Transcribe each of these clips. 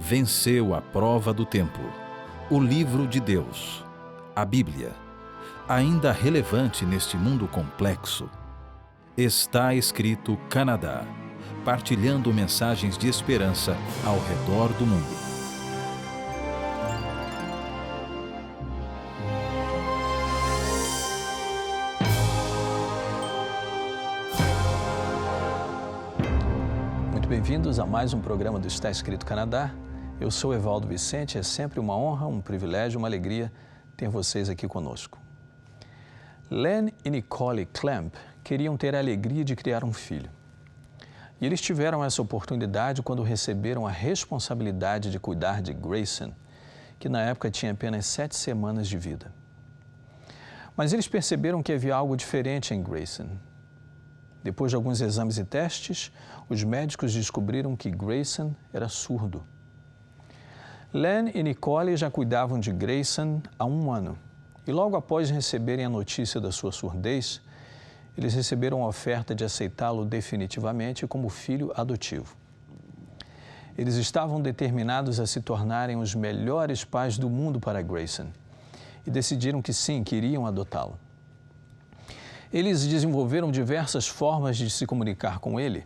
venceu a prova do tempo. O livro de Deus, a Bíblia, ainda relevante neste mundo complexo. Está escrito Canadá, partilhando mensagens de esperança ao redor do mundo. Muito bem-vindos a mais um programa do Está Escrito Canadá. Eu sou Evaldo Vicente, é sempre uma honra, um privilégio, uma alegria ter vocês aqui conosco. Len e Nicole Clamp queriam ter a alegria de criar um filho. E eles tiveram essa oportunidade quando receberam a responsabilidade de cuidar de Grayson, que na época tinha apenas 7 semanas de vida. Mas eles perceberam que havia algo diferente em Grayson. Depois de alguns exames e testes, os médicos descobriram que Grayson era surdo. Len e Nicole já cuidavam de Grayson há 1 ano. E logo após receberem a notícia da sua surdez, eles receberam a oferta de aceitá-lo definitivamente como filho adotivo. Eles estavam determinados a se tornarem os melhores pais do mundo para Grayson e decidiram que sim, queriam adotá-lo. Eles desenvolveram diversas formas de se comunicar com ele.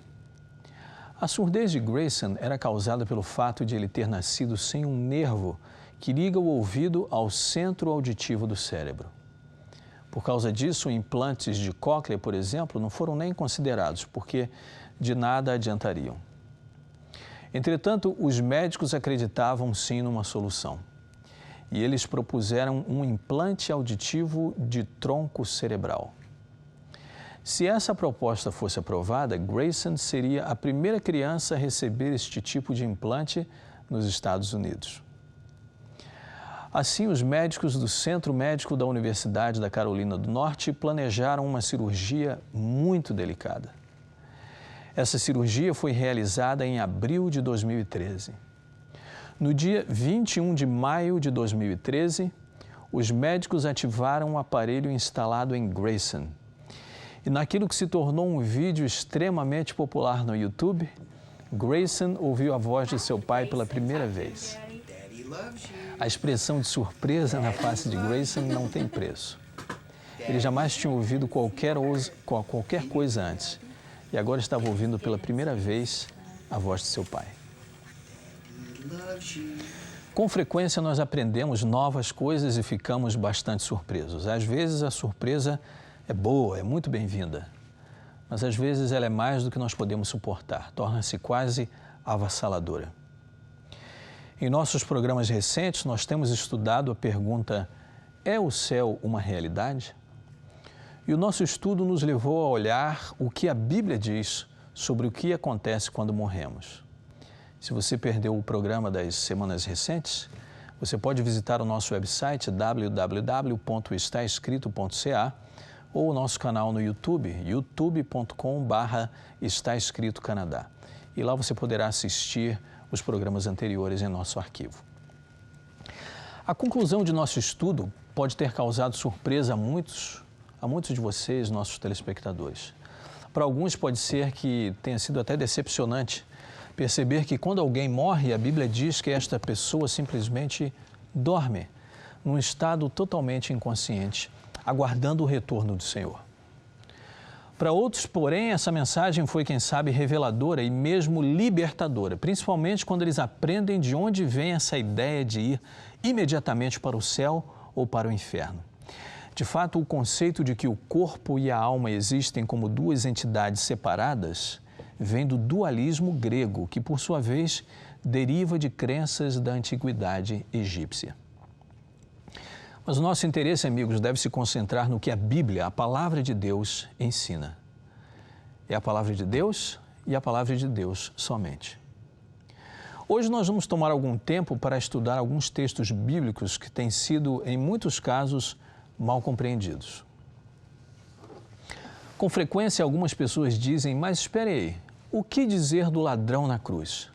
A surdez de Grayson era causada pelo fato de ele ter nascido sem um nervo que liga o ouvido ao centro auditivo do cérebro. Por causa disso, implantes de cóclea, por exemplo, não foram nem considerados, porque de nada adiantariam. Entretanto, os médicos acreditavam sim numa solução. E eles propuseram um implante auditivo de tronco cerebral. Se essa proposta fosse aprovada, Grayson seria a primeira criança a receber este tipo de implante nos Estados Unidos. Assim, os médicos do Centro Médico da Universidade da Carolina do Norte planejaram uma cirurgia muito delicada. Essa cirurgia foi realizada em abril de 2013. No dia 21 de maio de 2013, os médicos ativaram o aparelho instalado em Grayson. E naquilo que se tornou um vídeo extremamente popular no YouTube, Grayson ouviu a voz de seu pai pela primeira vez. A expressão de surpresa na face de Grayson não tem preço. Ele jamais tinha ouvido qualquer coisa antes e agora estava ouvindo pela primeira vez a voz de seu pai. Com frequência nós aprendemos novas coisas e ficamos bastante surpresos. Às vezes a surpresa é boa, é muito bem-vinda, mas às vezes ela é mais do que nós podemos suportar, torna-se quase avassaladora. Em nossos programas recentes, nós temos estudado a pergunta: é o céu uma realidade? E o nosso estudo nos levou a olhar o que a Bíblia diz sobre o que acontece quando morremos. Se você perdeu o programa das semanas recentes, você pode visitar o nosso website www.estaescrito.ca ou o nosso canal no YouTube, youtube.com/estaescritocanadá. E lá você poderá assistir os programas anteriores em nosso arquivo. A conclusão de nosso estudo pode ter causado surpresa a muitos de vocês, nossos telespectadores. Para alguns pode ser que tenha sido até decepcionante perceber que quando alguém morre, a Bíblia diz que esta pessoa simplesmente dorme, num estado totalmente inconsciente, aguardando o retorno do Senhor. Para outros, porém, essa mensagem foi, quem sabe, reveladora e mesmo libertadora, principalmente quando eles aprendem de onde vem essa ideia de ir imediatamente para o céu ou para o inferno. De fato, o conceito de que o corpo e a alma existem como 2 entidades separadas vem do dualismo grego, que, por sua vez, deriva de crenças da antiguidade egípcia. Mas o nosso interesse, amigos, deve se concentrar no que a Bíblia, a Palavra de Deus, ensina. É a Palavra de Deus e a Palavra de Deus somente. Hoje nós vamos tomar algum tempo para estudar alguns textos bíblicos que têm sido, em muitos casos, mal compreendidos. Com frequência, algumas pessoas dizem: mas espere aí, o que dizer do ladrão na cruz?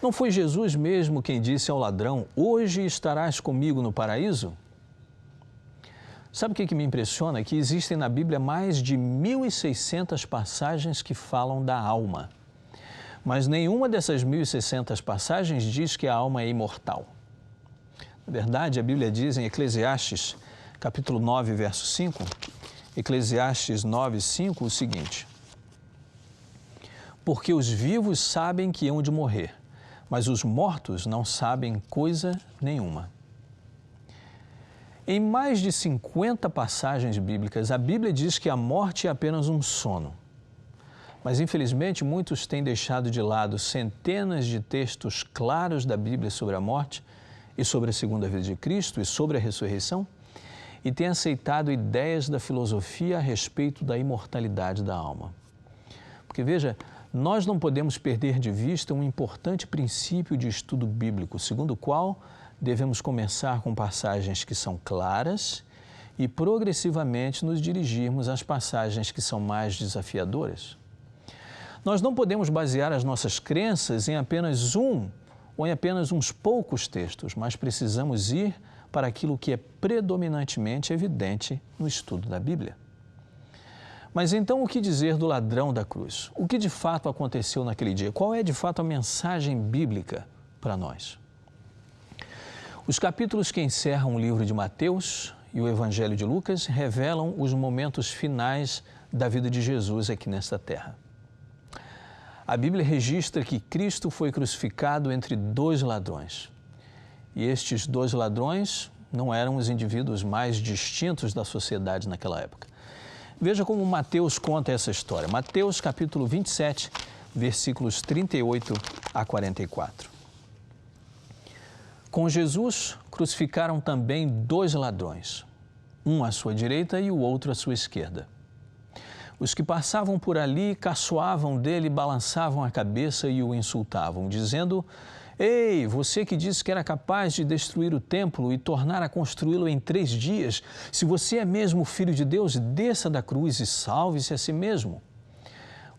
Não foi Jesus mesmo quem disse ao ladrão: hoje estarás comigo no paraíso? Sabe o que me impressiona? Que existem na Bíblia mais de 1.600 passagens que falam da alma. Mas nenhuma dessas 1.060 passagens diz que a alma é imortal. Na verdade, a Bíblia diz em Eclesiastes, capítulo 9, verso 5, Eclesiastes 9, 5, o seguinte: porque os vivos sabem que hão de morrer, mas os mortos não sabem coisa nenhuma. Em mais de 50 passagens bíblicas, a Bíblia diz que a morte é apenas um sono. Mas, infelizmente, muitos têm deixado de lado centenas de textos claros da Bíblia sobre a morte e sobre a segunda vinda de Cristo e sobre a ressurreição, e têm aceitado ideias da filosofia a respeito da imortalidade da alma. Porque, veja, nós não podemos perder de vista um importante princípio de estudo bíblico, segundo o qual devemos começar com passagens que são claras e progressivamente nos dirigirmos às passagens que são mais desafiadoras. Nós não podemos basear as nossas crenças em apenas um ou em apenas uns poucos textos, mas precisamos ir para aquilo que é predominantemente evidente no estudo da Bíblia. Mas então o que dizer do ladrão da cruz? O que de fato aconteceu naquele dia? Qual é de fato a mensagem bíblica para nós? Os capítulos que encerram o livro de Mateus e o Evangelho de Lucas revelam os momentos finais da vida de Jesus aqui nesta terra. A Bíblia registra que Cristo foi crucificado entre dois ladrões. E estes dois ladrões não eram os indivíduos mais distintos da sociedade naquela época. Veja como Mateus conta essa história. Mateus capítulo 27, versículos 38 a 44. Com Jesus crucificaram também dois ladrões, um à sua direita e o outro à sua esquerda. Os que passavam por ali caçoavam dele, balançavam a cabeça e o insultavam, dizendo: Ei, você que disse que era capaz de destruir o templo e tornar a construí-lo em 3 dias, se você é mesmo o Filho de Deus, desça da cruz e salve-se a si mesmo.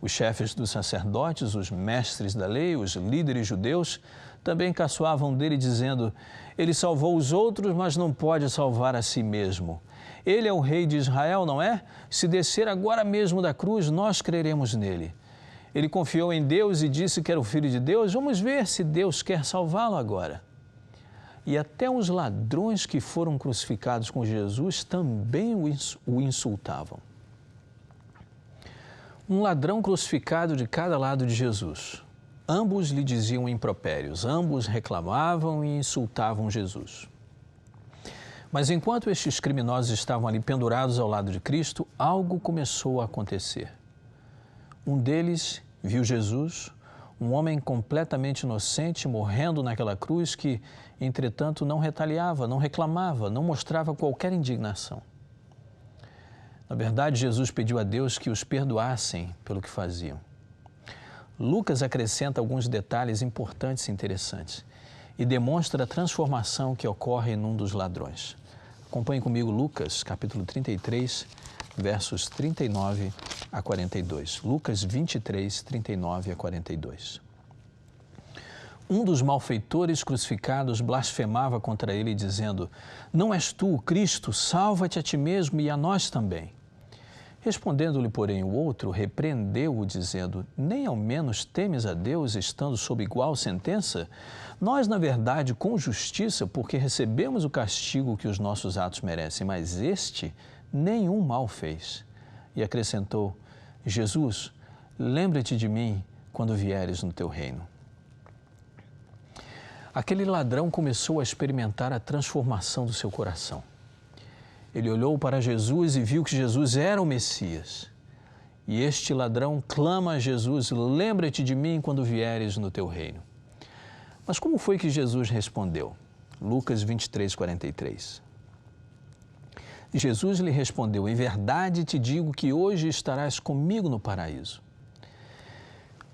Os chefes dos sacerdotes, os mestres da lei, os líderes judeus, também caçoavam dele, dizendo: Ele salvou os outros, mas não pode salvar a si mesmo. Ele é o rei de Israel, não é? Se descer agora mesmo da cruz, nós creremos nele. Ele confiou em Deus e disse que era o Filho de Deus. Vamos ver se Deus quer salvá-lo agora. E até os ladrões que foram crucificados com Jesus também o insultavam. Um ladrão crucificado de cada lado de Jesus. Ambos lhe diziam impropérios, ambos reclamavam e insultavam Jesus. Mas enquanto estes criminosos estavam ali pendurados ao lado de Cristo, algo começou a acontecer. Um deles viu Jesus, um homem completamente inocente, morrendo naquela cruz que, entretanto, não retaliava, não reclamava, não mostrava qualquer indignação. Na verdade, Jesus pediu a Deus que os perdoassem pelo que faziam. Lucas acrescenta alguns detalhes importantes e interessantes e demonstra a transformação que ocorre num dos ladrões. Acompanhe comigo Lucas, capítulo 33, versos 39 a 42. Lucas 23, 39 a 42. Um dos malfeitores crucificados blasfemava contra ele, dizendo: Não és tu o Cristo? Salva-te a ti mesmo e a nós também. Respondendo-lhe, porém, o outro, repreendeu-o, dizendo: Nem ao menos temes a Deus, estando sob igual sentença? Nós, na verdade, com justiça, porque recebemos o castigo que os nossos atos merecem, mas este nenhum mal fez. E acrescentou: Jesus, lembra-te de mim quando vieres no teu reino. Aquele ladrão começou a experimentar a transformação do seu coração. Ele olhou para Jesus e viu que Jesus era o Messias. E este ladrão clama a Jesus: lembra-te de mim quando vieres no teu reino. Mas como foi que Jesus respondeu? Lucas 23, 43. Jesus lhe respondeu: Em verdade te digo que hoje estarás comigo no paraíso.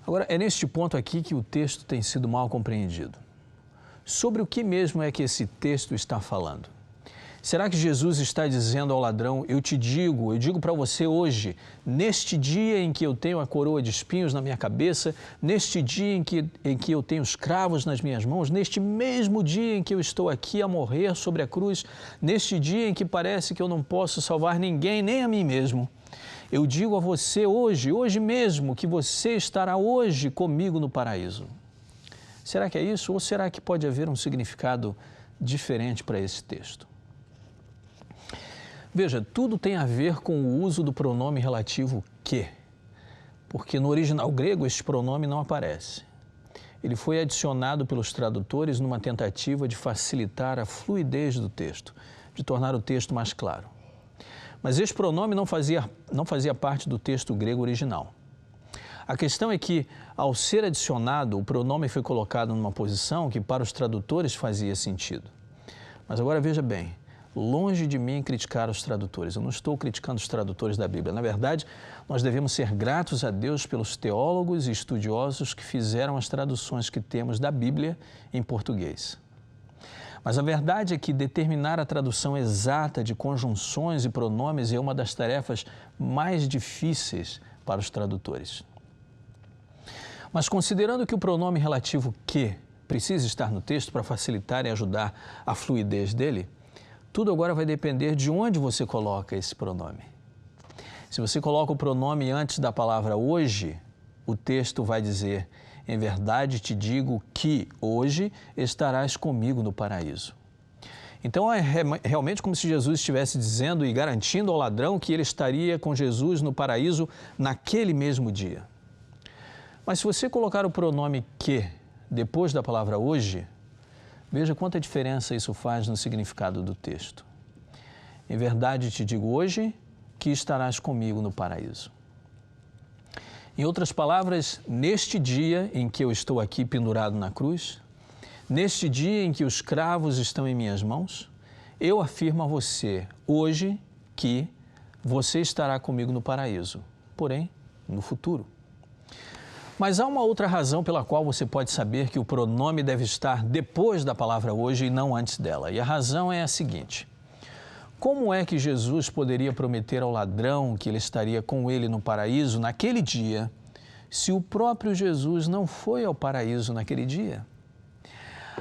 Agora, é neste ponto aqui que o texto tem sido mal compreendido. Sobre o que mesmo é que esse texto está falando? Será que Jesus está dizendo ao ladrão: eu digo para você hoje, neste dia em que eu tenho a coroa de espinhos na minha cabeça, neste dia em que eu tenho os cravos nas minhas mãos, neste mesmo dia em que eu estou aqui a morrer sobre a cruz, neste dia em que parece que eu não posso salvar ninguém, nem a mim mesmo, Eu digo a você hoje mesmo, que você estará hoje comigo no paraíso. Será que é isso? Ou será que pode haver um significado diferente para esse texto? Veja, tudo tem a ver com o uso do pronome relativo que, porque no original grego este pronome não aparece. Ele foi adicionado pelos tradutores numa tentativa de facilitar a fluidez do texto, de tornar o texto mais claro. Mas este pronome não fazia parte do texto grego original. A questão é que, ao ser adicionado, o pronome foi colocado numa posição que para os tradutores fazia sentido. Mas agora veja bem, longe de mim criticar os tradutores. Eu não estou criticando os tradutores da Bíblia. Na verdade, nós devemos ser gratos a Deus pelos teólogos e estudiosos que fizeram as traduções que temos da Bíblia em português. Mas a verdade é que determinar a tradução exata de conjunções e pronomes é uma das tarefas mais difíceis para os tradutores. Mas considerando que o pronome relativo que precisa estar no texto para facilitar e ajudar a fluidez dele, tudo agora vai depender de onde você coloca esse pronome. Se você coloca o pronome antes da palavra hoje, o texto vai dizer: em verdade te digo que hoje estarás comigo no paraíso. Então é realmente como se Jesus estivesse dizendo e garantindo ao ladrão que ele estaria com Jesus no paraíso naquele mesmo dia. Mas se você colocar o pronome que depois da palavra hoje, veja quanta diferença isso faz no significado do texto. Em verdade te digo hoje que estarás comigo no paraíso. Em outras palavras, neste dia em que eu estou aqui pendurado na cruz, neste dia em que os cravos estão em minhas mãos, eu afirmo a você hoje que você estará comigo no paraíso, porém, no futuro. Mas há uma outra razão pela qual você pode saber que o pronome deve estar depois da palavra hoje e não antes dela. E a razão é a seguinte: como é que Jesus poderia prometer ao ladrão que ele estaria com ele no paraíso naquele dia, se o próprio Jesus não foi ao paraíso naquele dia?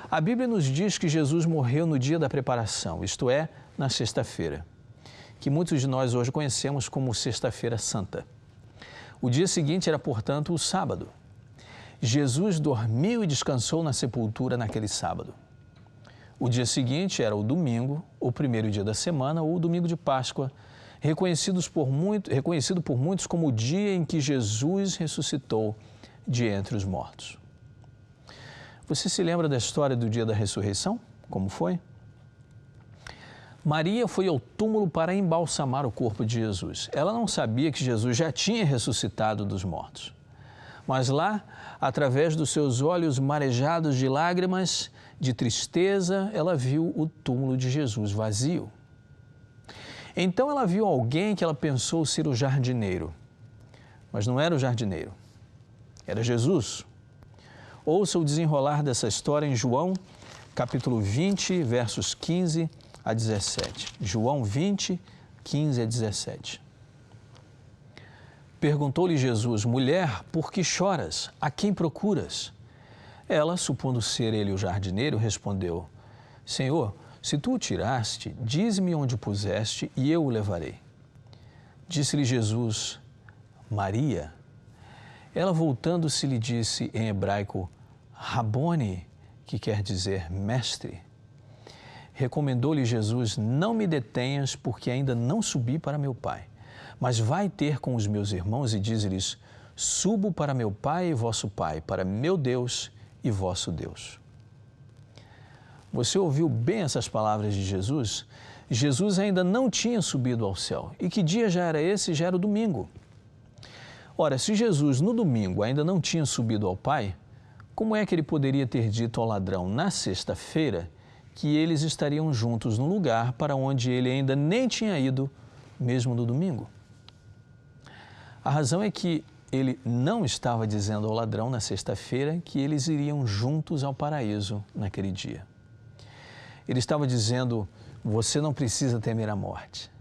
A Bíblia nos diz que Jesus morreu no dia da preparação, isto é, na sexta-feira, que muitos de nós hoje conhecemos como Sexta-feira Santa. O dia seguinte era, portanto, o sábado. Jesus dormiu e descansou na sepultura naquele sábado. O dia seguinte era o domingo, o primeiro dia da semana, ou o domingo de Páscoa, reconhecido por muitos como o dia em que Jesus ressuscitou de entre os mortos. Você se lembra da história do dia da ressurreição? Como foi? Maria foi ao túmulo para embalsamar o corpo de Jesus. Ela não sabia que Jesus já tinha ressuscitado dos mortos. Mas lá, através dos seus olhos marejados de lágrimas, de tristeza, ela viu o túmulo de Jesus vazio. Então ela viu alguém que ela pensou ser o jardineiro. Mas não era o jardineiro, era Jesus. Ouça o desenrolar dessa história em João, capítulo 20, versos 15 a 17. João 20, 15 a 17. Perguntou-lhe Jesus: mulher, por que choras? A quem procuras? Ela, supondo ser ele o jardineiro, respondeu: Senhor, se tu o tiraste, dize-me onde o puseste e eu o levarei. Disse-lhe Jesus: Maria. Ela, voltando-se, lhe disse em hebraico: Rabone, que quer dizer mestre. Recomendou-lhe Jesus: não me detenhas, porque ainda não subi para meu Pai. Mas vai ter com os meus irmãos e dize-lhes: subo para meu Pai e vosso Pai, para meu Deus e vosso Deus. Você ouviu bem essas palavras de Jesus? Jesus ainda não tinha subido ao céu. E que dia já era esse? Já era o domingo. Ora, se Jesus no domingo ainda não tinha subido ao Pai, como é que ele poderia ter dito ao ladrão na sexta-feira que eles estariam juntos no lugar para onde ele ainda nem tinha ido, mesmo no domingo? A razão é que ele não estava dizendo ao ladrão na sexta-feira que eles iriam juntos ao paraíso naquele dia. Ele estava dizendo: você não precisa temer a morte.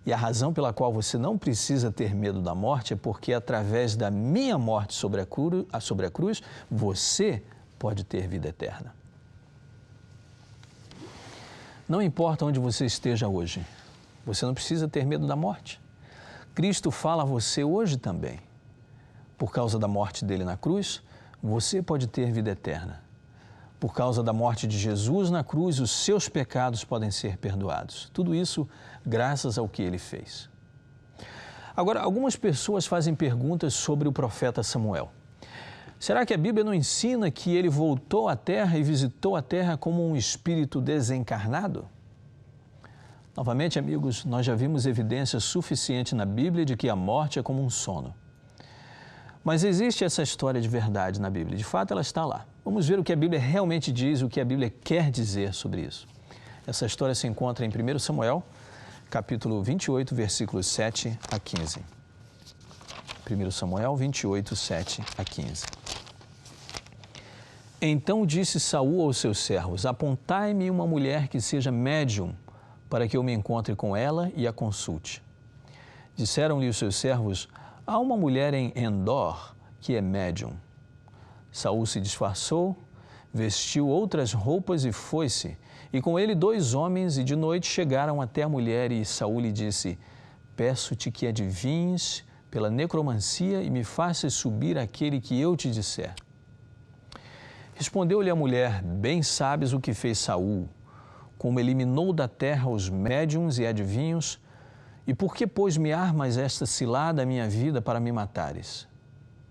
E a razão pela qual você não precisa ter medo da morte é porque, através da minha morte sobre a cruz, você pode ter vida eterna. Não importa onde você esteja hoje, você não precisa ter medo da morte. Cristo fala a você hoje também. Por causa da morte dele na cruz, você pode ter vida eterna. Por causa da morte de Jesus na cruz, os seus pecados podem ser perdoados. Tudo isso graças ao que ele fez. Agora, algumas pessoas fazem perguntas sobre o profeta Samuel. Será que a Bíblia não ensina que ele voltou à terra e visitou a terra como um espírito desencarnado? Novamente, amigos, nós já vimos evidência suficiente na Bíblia de que a morte é como um sono. Mas existe essa história de verdade na Bíblia. De fato, ela está lá. Vamos ver o que a Bíblia realmente diz, o que a Bíblia quer dizer sobre isso. Essa história se encontra em 1 Samuel, capítulo 28, versículos 7 a 15. 1 Samuel 28, 7 a 15. Então disse Saul aos seus servos: apontai-me uma mulher que seja médium, para que eu me encontre com ela e a consulte. Disseram-lhe os seus servos: há uma mulher em Endor que é médium. Saul se disfarçou, vestiu outras roupas e foi-se, e com ele 2 homens, e de noite chegaram até a mulher, e Saul lhe disse: peço-te que adivinhes pela necromancia e me faças subir aquele que eu te disser. Respondeu-lhe a mulher: bem sabes o que fez Saul, como eliminou da terra os médiuns e adivinhos, e por que, pois, me armas esta cilada à minha vida para me matares?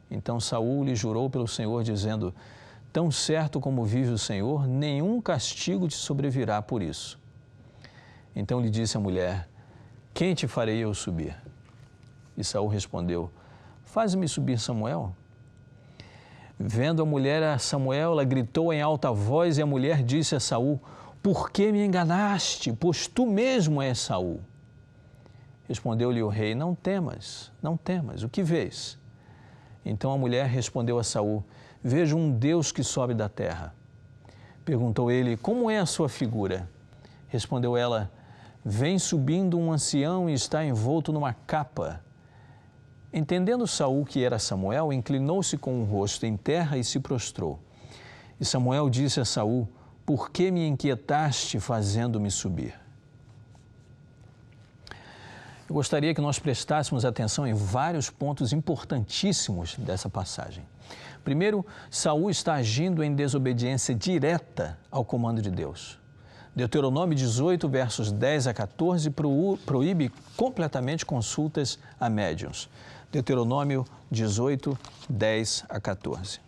Então Saul lhe jurou pelo Senhor, dizendo: tão certo como vive o Senhor, nenhum castigo te sobrevirá por isso. Então lhe disse a mulher: quem te farei eu subir? E Saul respondeu: faze-me subir Samuel. Vendo a mulher a Samuel, ela gritou em alta voz, e a mulher disse a Saul: por que me enganaste? Pois tu mesmo és Saul. Respondeu-lhe o rei: não temas, não temas, o que vês? Então a mulher respondeu a Saul: vejo um Deus que sobe da terra. Perguntou ele: como é a sua figura? Respondeu ela: vem subindo um ancião e está envolto numa capa. Entendendo Saul que era Samuel, inclinou-se com o rosto em terra e se prostrou. E Samuel disse a Saul: por que me inquietaste fazendo-me subir? Eu gostaria que nós prestássemos atenção em vários pontos importantíssimos dessa passagem. Primeiro, Saul está agindo em desobediência direta ao comando de Deus. Deuteronômio 18, versos 10 a 14, proíbe completamente consultas a médiuns. Deuteronômio 18, 10 a 14.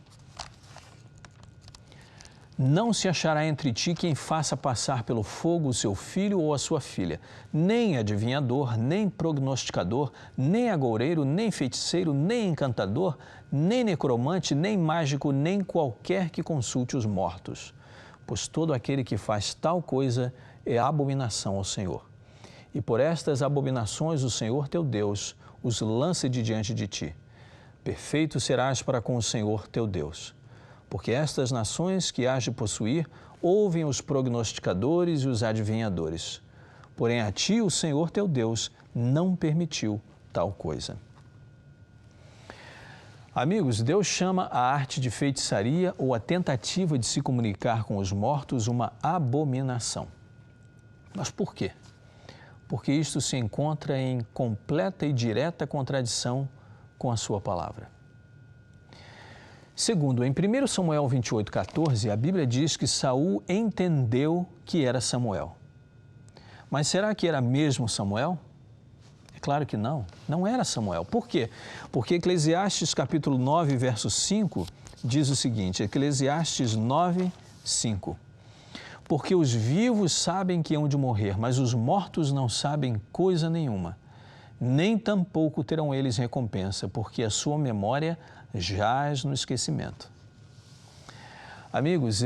Não se achará entre ti quem faça passar pelo fogo o seu filho ou a sua filha, nem adivinhador, nem prognosticador, nem agoureiro, nem feiticeiro, nem encantador, nem necromante, nem mágico, nem qualquer que consulte os mortos. Pois todo aquele que faz tal coisa é abominação ao Senhor. E por estas abominações o Senhor teu Deus os lança de diante de ti. Perfeito serás para com o Senhor teu Deus. Porque estas nações que hás de possuir ouvem os prognosticadores e os adivinhadores. Porém, a ti o Senhor teu Deus não permitiu tal coisa. Amigos, Deus chama a arte de feitiçaria ou a tentativa de se comunicar com os mortos uma abominação. Mas por quê? Porque isto se encontra em completa e direta contradição com a sua palavra. Segundo, em 1 Samuel 28, 14, a Bíblia diz que Saul entendeu que era Samuel. Mas será que era mesmo Samuel? É claro que não, não era Samuel. Por quê? Porque Eclesiastes capítulo 9, verso 5, diz o seguinte, Eclesiastes 9, 5. Porque os vivos sabem que hão de morrer, mas os mortos não sabem coisa nenhuma. Nem tampouco terão eles recompensa, porque a sua memória jaz no esquecimento. Amigos,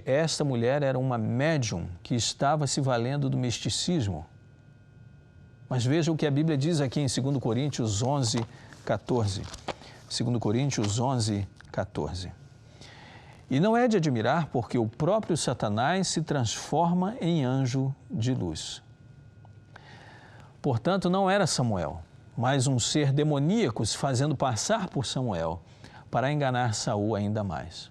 esta mulher era uma médium que estava se valendo do misticismo. Mas veja o que a Bíblia diz aqui em 2 Coríntios 11, 14. 2 Coríntios 11, 14. E não é de admirar, porque o próprio Satanás se transforma em anjo de luz. Portanto, não era Samuel, mas um ser demoníaco se fazendo passar por Samuel para enganar Saul ainda mais.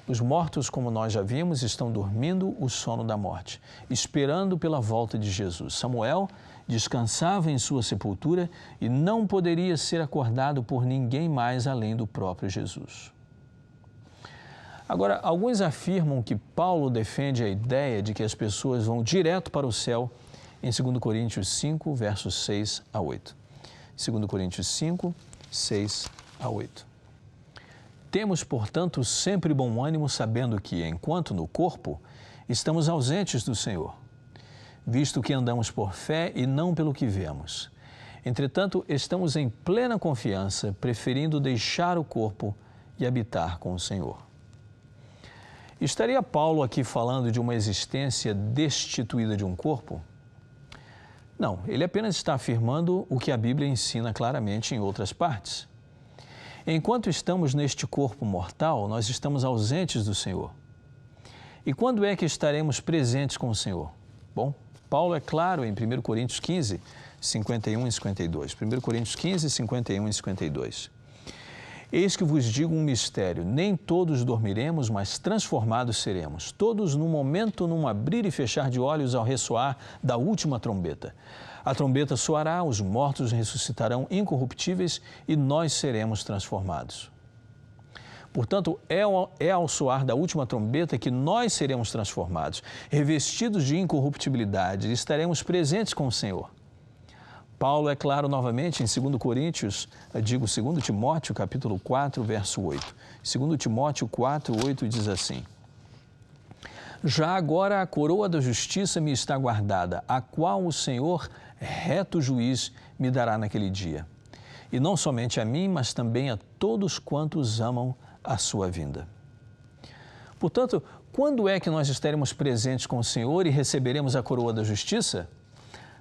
Os mortos, como nós já vimos, estão dormindo o sono da morte, esperando pela volta de Jesus. Samuel descansava em sua sepultura e não poderia ser acordado por ninguém mais além do próprio Jesus. Agora, alguns afirmam que Paulo defende a ideia de que as pessoas vão direto para o céu em 2 Coríntios 5, versos 6 a 8. 2 Coríntios 5, 6 a 8. Temos, portanto, sempre bom ânimo, sabendo que, enquanto no corpo, estamos ausentes do Senhor, visto que andamos por fé e não pelo que vemos. Entretanto, estamos em plena confiança, preferindo deixar o corpo e habitar com o Senhor. Estaria Paulo aqui falando de uma existência destituída de um corpo? Não, ele apenas está afirmando o que a Bíblia ensina claramente em outras partes. Enquanto estamos neste corpo mortal, nós estamos ausentes do Senhor. E quando é que estaremos presentes com o Senhor? Bom, Paulo é claro em 1 Coríntios 15, 51 e 52. 1 Coríntios 15, 51 e 52. Eis que vos digo um mistério, nem todos dormiremos, mas transformados seremos, todos num momento, num abrir e fechar de olhos ao ressoar da última trombeta. A trombeta soará, os mortos ressuscitarão incorruptíveis e nós seremos transformados. Portanto, é ao soar da última trombeta que nós seremos transformados, revestidos de incorruptibilidade, e estaremos presentes com o Senhor. Paulo é claro novamente em 2 Timóteo, capítulo 4, verso 8. 2 Timóteo 4, 8 diz assim: Já agora a coroa da justiça me está guardada, a qual o Senhor, reto juiz, me dará naquele dia. E não somente a mim, mas também a todos quantos amam a sua vinda. Portanto, quando é que nós estaremos presentes com o Senhor e receberemos a coroa da justiça?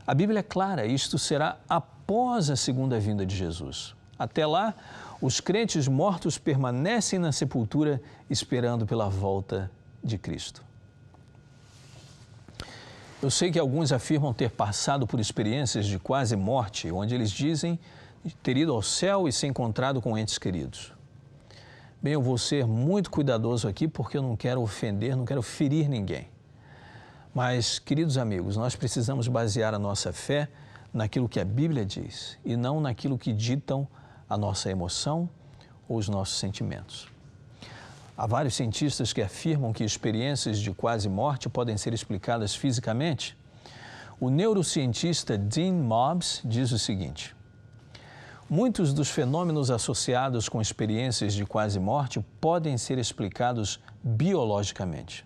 A Bíblia é clara, isto será após a segunda vinda de Jesus. Até lá, os crentes mortos permanecem na sepultura esperando pela volta de Cristo. Eu sei que alguns afirmam ter passado por experiências de quase morte, onde eles dizem ter ido ao céu e se encontrado com entes queridos. Bem, eu vou ser muito cuidadoso aqui porque eu não quero ofender, não quero ferir ninguém. Mas, queridos amigos, nós precisamos basear a nossa fé naquilo que a Bíblia diz e não naquilo que ditam a nossa emoção ou os nossos sentimentos. Há vários cientistas que afirmam que experiências de quase morte podem ser explicadas fisicamente. O neurocientista Dean Mobbs diz o seguinte: muitos dos fenômenos associados com experiências de quase morte podem ser explicados biologicamente.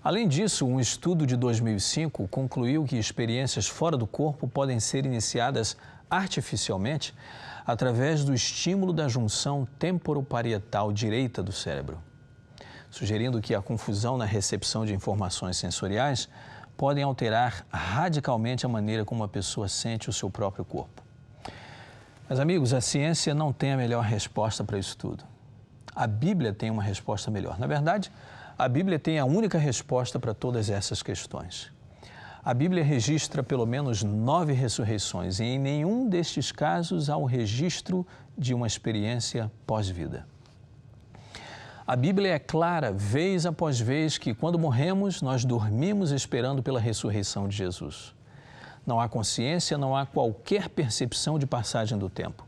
Além disso, um estudo de 2005 concluiu que experiências fora do corpo podem ser iniciadas artificialmente através do estímulo da junção temporoparietal direita do cérebro, sugerindo que a confusão na recepção de informações sensoriais podem alterar radicalmente a maneira como a pessoa sente o seu próprio corpo. Mas, amigos, a ciência não tem a melhor resposta para isso tudo. A Bíblia tem uma resposta melhor. Na verdade, a Bíblia tem a única resposta para todas essas questões. A Bíblia registra pelo menos 9 ressurreições e em nenhum destes casos há o registro de uma experiência pós-vida. A Bíblia é clara, vez após vez, que quando morremos, nós dormimos esperando pela ressurreição de Jesus. Não há consciência, não há qualquer percepção de passagem do tempo.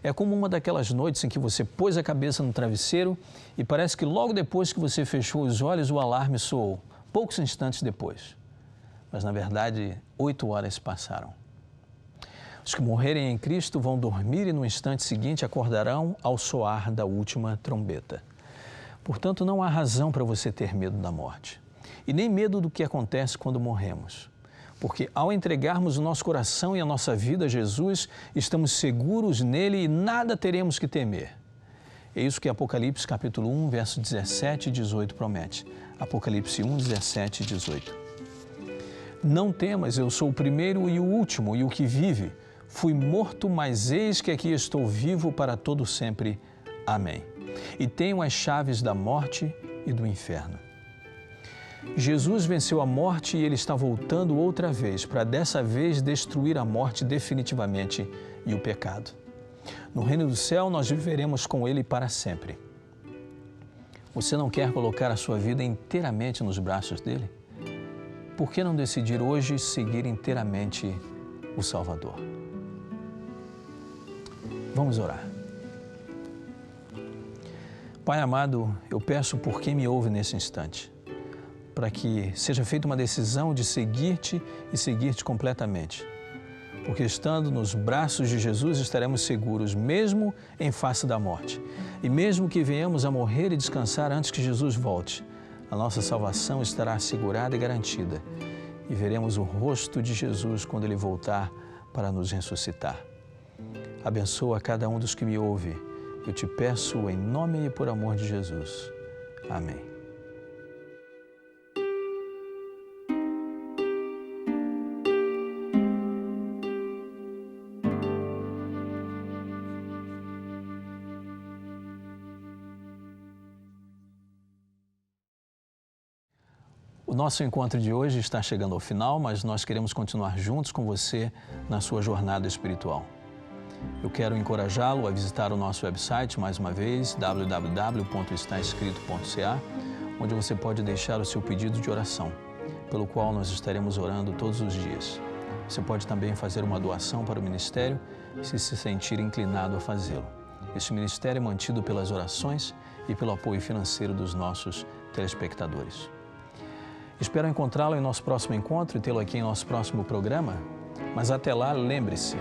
É como uma daquelas noites em que você pôs a cabeça no travesseiro e parece que logo depois que você fechou os olhos, o alarme soou, poucos instantes depois. Mas, na verdade, 8 horas passaram. Os que morrerem em Cristo vão dormir e no instante seguinte acordarão ao soar da última trombeta. Portanto, não há razão para você ter medo da morte e nem medo do que acontece quando morremos. Porque ao entregarmos o nosso coração e a nossa vida a Jesus, estamos seguros nele e nada teremos que temer. É isso que Apocalipse capítulo 1, verso 17 e 18 promete. Apocalipse 1, 17 e 18. Não temas, eu sou o primeiro e o último e o que vive. Fui morto, mas eis que aqui estou vivo para todo sempre. Amém. E tenho as chaves da morte e do inferno. Jesus venceu a morte e ele está voltando outra vez para dessa vez destruir a morte definitivamente e o pecado. No reino do céu nós viveremos com ele para sempre. Você não quer colocar a sua vida inteiramente nos braços dele? Por que não decidir hoje seguir inteiramente o Salvador? Vamos orar. Pai amado, eu peço por quem me ouve nesse instante, para que seja feita uma decisão de seguir-te e seguir-te completamente. Porque estando nos braços de Jesus estaremos seguros, mesmo em face da morte. E mesmo que venhamos a morrer e descansar antes que Jesus volte, a nossa salvação estará assegurada e garantida. E veremos o rosto de Jesus quando Ele voltar para nos ressuscitar. Abençoa cada um dos que me ouve. Eu te peço em nome e por amor de Jesus. Amém. O nosso encontro de hoje está chegando ao final, mas nós queremos continuar juntos com você na sua jornada espiritual. Eu quero encorajá-lo a visitar o nosso website, mais uma vez, www.estaescrito.ca, onde você pode deixar o seu pedido de oração, pelo qual nós estaremos orando todos os dias. Você pode também fazer uma doação para o ministério, se sentir inclinado a fazê-lo. Este ministério é mantido pelas orações e pelo apoio financeiro dos nossos telespectadores. Espero encontrá-lo em nosso próximo encontro e tê-lo aqui em nosso próximo programa. Mas até lá, lembre-se,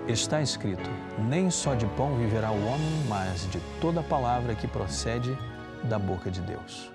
está escrito, nem só de pão viverá o homem, mas de toda palavra que procede da boca de Deus.